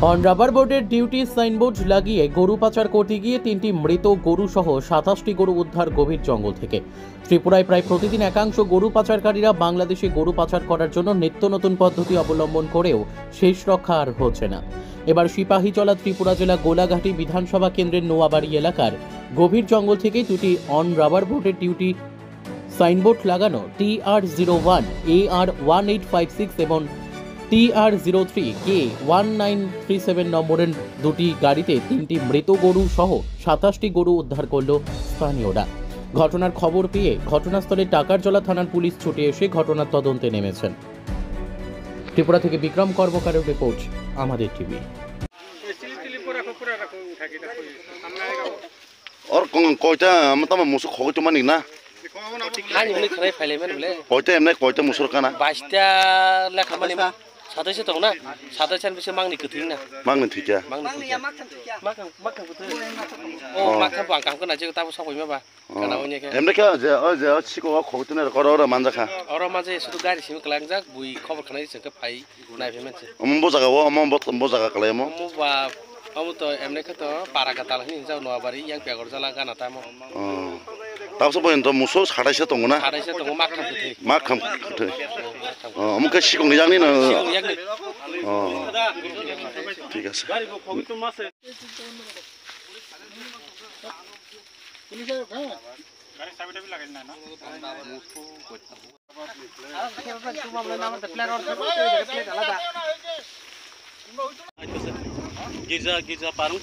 On rubber বোর্ডের duty signboard লাগিয়ে গরু পাচার করতে গিয়ে 3টি মৃত গরু সহ 27টি গরু উদ্ধার গভীর জঙ্গল থেকে। ত্রিপুরায় প্রায় প্রতিদিন একাংশ গরু পাচারকারীরা বাংলাদেশে গরু পাচার করার জন্য নিত্য নতুন পদ্ধতি অবলম্বন করেও শেষ রক্ষা আর হচ্ছে না। এবার সিপাহীজলা ত্রিপুরা জেলা গোলাঘাটি বিধানসভা কেন্দ্রের নোয়াবাড়ি এলাকার গভীর জঙ্গল থেকে 2টি অন রাবার বোর্ডের ডিউটি সাইনবোর্ড লাগানো TR01 AR 1856 এবং TR03 K1937 নম্বরের দুটি গাড়িতে 3টি মৃত গরু সহ 27টি গরু উদ্ধার করল স্থানীয়রা। ঘটনার খবর পেয়ে ঘটনাস্থলে টাকারজলা থানার পুলিশ ছুটে এসে ঘটনার তদন্তে নেমেছেন। ত্রিপুরা থেকে বিক্রম কর্মকারের রিপোর্ট, আমাদের টিভি। और कोयता मतलब मुसु खोगे तो मानिक ना हानि मुनि खराय फाइलायमोन बोले कोयता एमने कोयता मुसुर काना 22टा लेखा माने साथैसो दं ना साथैसान बिसोर मांगनि गोथैं ना मांगनो थैजा मांगनि माखा गोथै ओ माखा बां काम खोना जेको ताबो सावै माबा काना अनेके एमने का जे सिको खोगे तो कररा मानजाखा अर माजे सुदु गारि सिम कलांजाक बुइ खबर खनाय जोंखो फाइ नायफे मानसि अमबो जागाव अमबो जागा कलायमो अमबा अमु तो एमने खतो पारा का ताल हिन जाव नवाबारि यां पेगर जाला गाना तामो ताबसो बयन तो मुसु साडायसो दंना साडायसो दं माखा गोथै माखा गोथै अमुके सिगंनि जांनि न ঠিক আছে गिर्जा पारुं